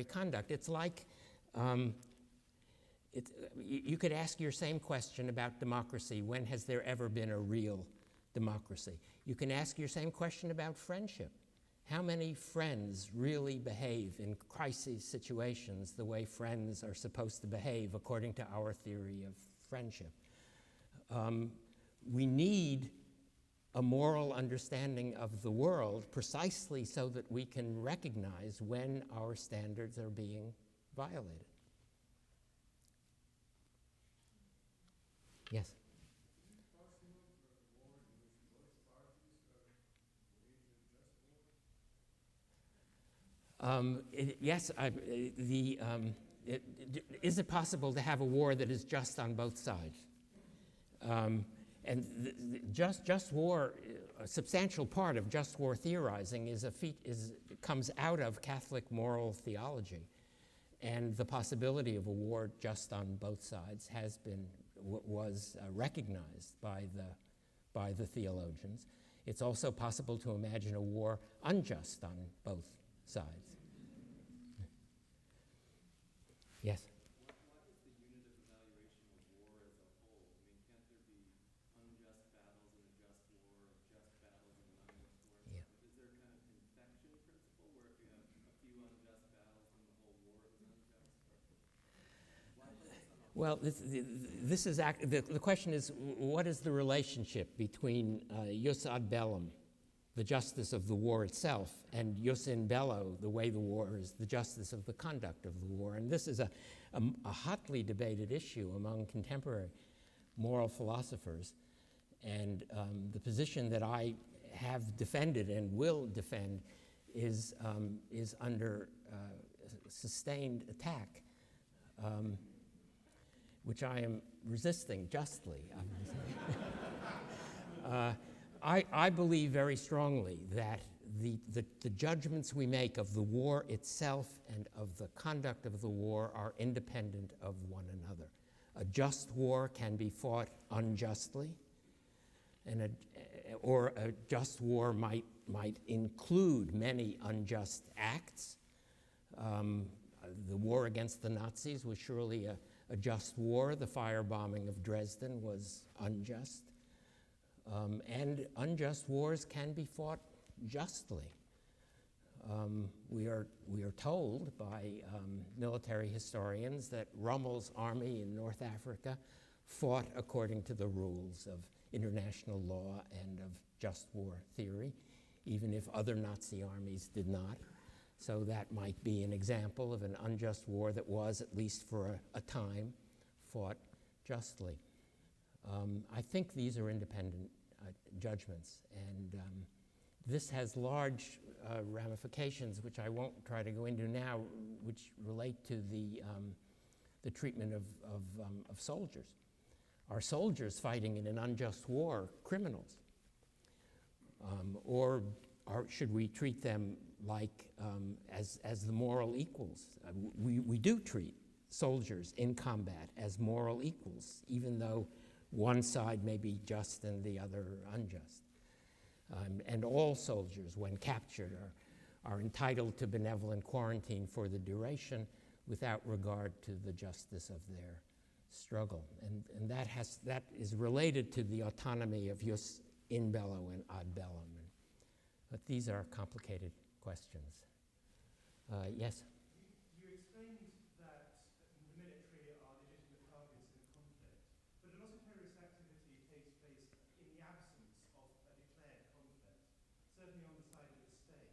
conduct. It's like, you could ask your same question about democracy. When has there ever been a real democracy? You can ask your same question about friendship. How many friends really behave in crisis situations the way friends are supposed to behave according to our theory of friendship? We need a moral understanding of the world precisely so that we can recognize when our standards are being violated. Yes? Is it possible to have a war that is just on both sides? Just war, a substantial part of just war theorizing comes out of Catholic moral theology, and the possibility of a war just on both sides was recognized by the theologians. It's also possible to imagine a war unjust on both sides. Yes? What is the unit of evaluation of war as a whole? I mean, can't there be unjust battles and a just war, or just battles and an unjust war? Yeah. Is there kind of infection principle where if you have a few unjust battles, then the whole war is unjust? Why focus on all? Well, the question is, what is the relationship between jus ad bellum, the justice of the war itself, and jus in bello, the way the war is, the justice of the conduct of the war? And this is a hotly debated issue among contemporary moral philosophers. And the position that I have defended and will defend is under sustained attack, which I am resisting justly. I believe very strongly that the judgments we make of the war itself and of the conduct of the war are independent of one another. A just war can be fought unjustly, or a just war might include many unjust acts. The war against the Nazis was surely a just war. The firebombing of Dresden was unjust. And unjust wars can be fought justly. We are told by military historians that Rommel's army in North Africa fought according to the rules of international law and of just war theory, even if other Nazi armies did not. So that might be an example of an unjust war that was, at least for a time, fought justly. I think these are independent judgments, and this has large ramifications, which I won't try to go into now, which relate to the treatment of soldiers. Are soldiers fighting in an unjust war criminals? Or should we treat them like as the moral equals? We do treat soldiers in combat as moral equals, even though one side may be just and the other unjust. And all soldiers, when captured, are entitled to benevolent quarantine for the duration without regard to the justice of their struggle. And that is related to the autonomy of jus in bello and ad bellum. But these are complicated questions. Yes? You explained that the military are legitimate targets in a conflict, but a lot of terrorist activity takes place in the absence of a declared conflict, certainly on the side of the state.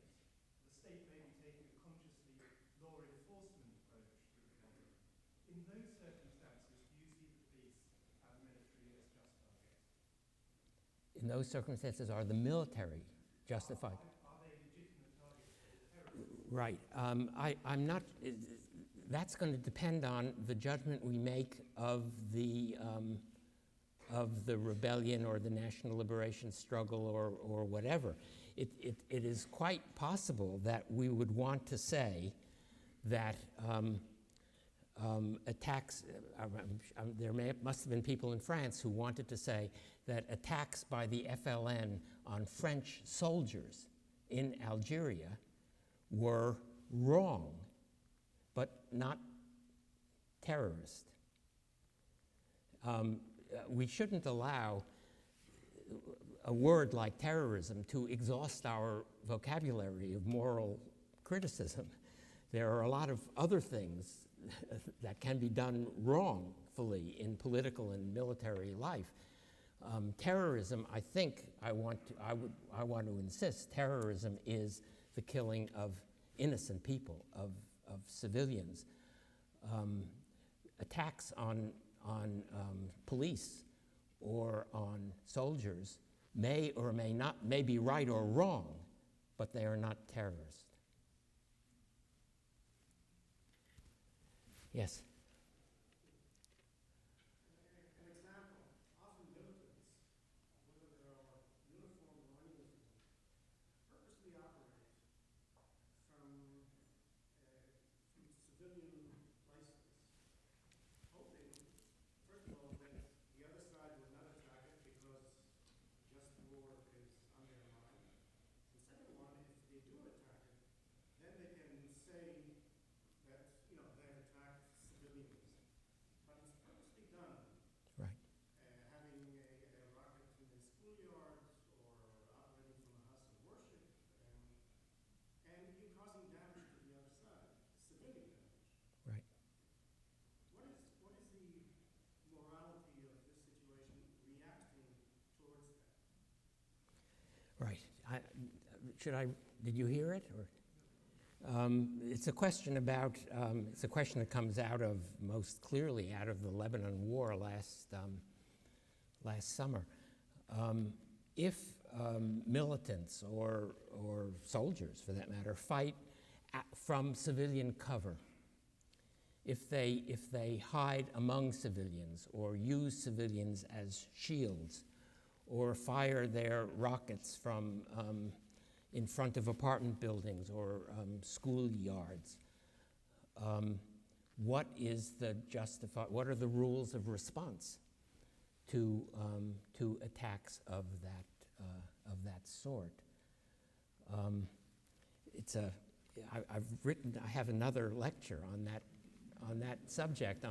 The state may be taking a consciously law enforcement approach to the problem. In those circumstances, do you see the police and the military as just targets? In those circumstances, are the military justified? Are they legitimate targets for the terrorists? Right. I'm not. That's going to depend on the judgment we make of the rebellion or the national liberation struggle or whatever. It is quite possible that we would want to say that attacks, must have been people in France who wanted to say that attacks by the FLN on French soldiers in Algeria were wrong, but not terrorist. We shouldn't allow a word like terrorism to exhaust our vocabulary of moral criticism. There are a lot of other things that can be done wrongfully in political and military life. Terrorism, I think, I want to insist, terrorism is the killing of innocent people, of civilians. Attacks on police or on soldiers may or may be right or wrong, but they are not terrorist. Yes? An example, often militants, whether they are uniformed or ununiformed, purposely operate from civilian places, hoping, first of all, that the other side will not attack it because just war is on their mind. The second one, if they do attack it, then they can say that, they have attacked civilians. But it's purposely done. Right. Having a rocket in the schoolyards or operating from a house of worship, and you causing damage to the other side, civilian damage. Right. What is the morality of this situation reacting towards that? Right. Did you hear it? Or? It's a question that comes most clearly out of the Lebanon War last summer. If militants or soldiers, for that matter, fight from civilian cover, if they hide among civilians or use civilians as shields, or fire their rockets from in front of apartment buildings or schoolyards, what are the rules of response to attacks of that sort? I have another lecture on that subject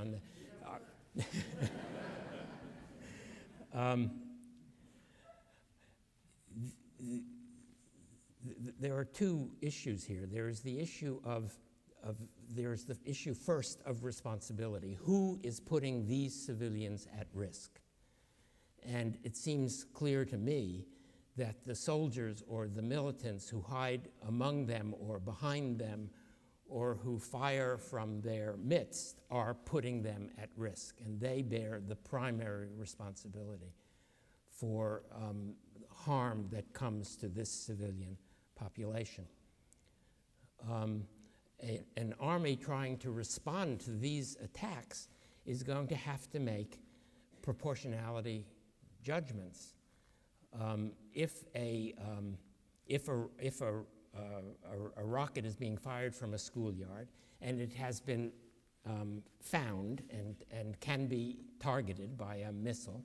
there are two issues here. There's the issue there's the issue first of responsibility. Who is putting these civilians at risk? And it seems clear to me that the soldiers or the militants who hide among them or behind them or who fire from their midst are putting them at risk, and they bear the primary responsibility for harm that comes to this civilian population. An army trying to respond to these attacks is going to have to make proportionality judgments. If a rocket is being fired from a schoolyard and it has been found and can be targeted by a missile,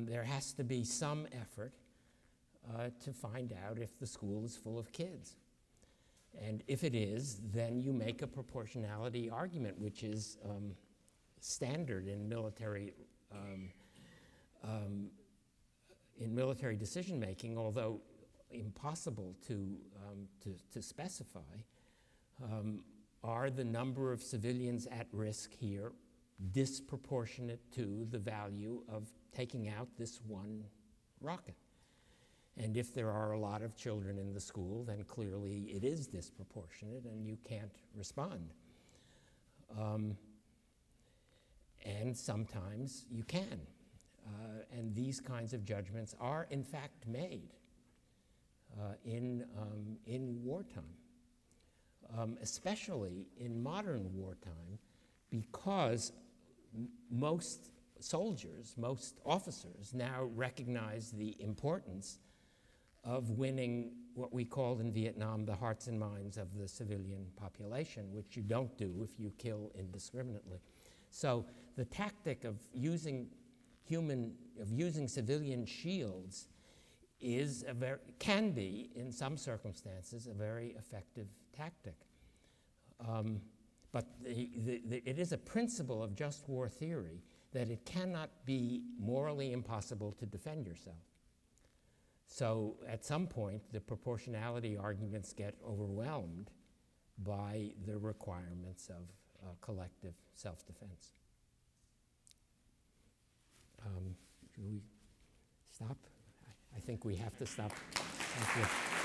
there has to be some effort to find out if the school is full of kids. And if it is, then you make a proportionality argument, which is standard in military decision making, although impossible to specify. Are the number of civilians at risk here disproportionate to the value of taking out this one rocket? And if there are a lot of children in the school, then clearly it is disproportionate and you can't respond. And sometimes you can. And these kinds of judgments are in fact made in wartime, especially in modern wartime, because most soldiers, most officers now recognize the importance of winning what we called in Vietnam the hearts and minds of the civilian population, which you don't do if you kill indiscriminately. So the tactic of using civilian shields can be, in some circumstances, a very effective tactic. But it is a principle of just war theory that it cannot be morally impossible to defend yourself. So at some point, the proportionality arguments get overwhelmed by the requirements of collective self-defense. Should we stop? I think we have to stop. Thank you.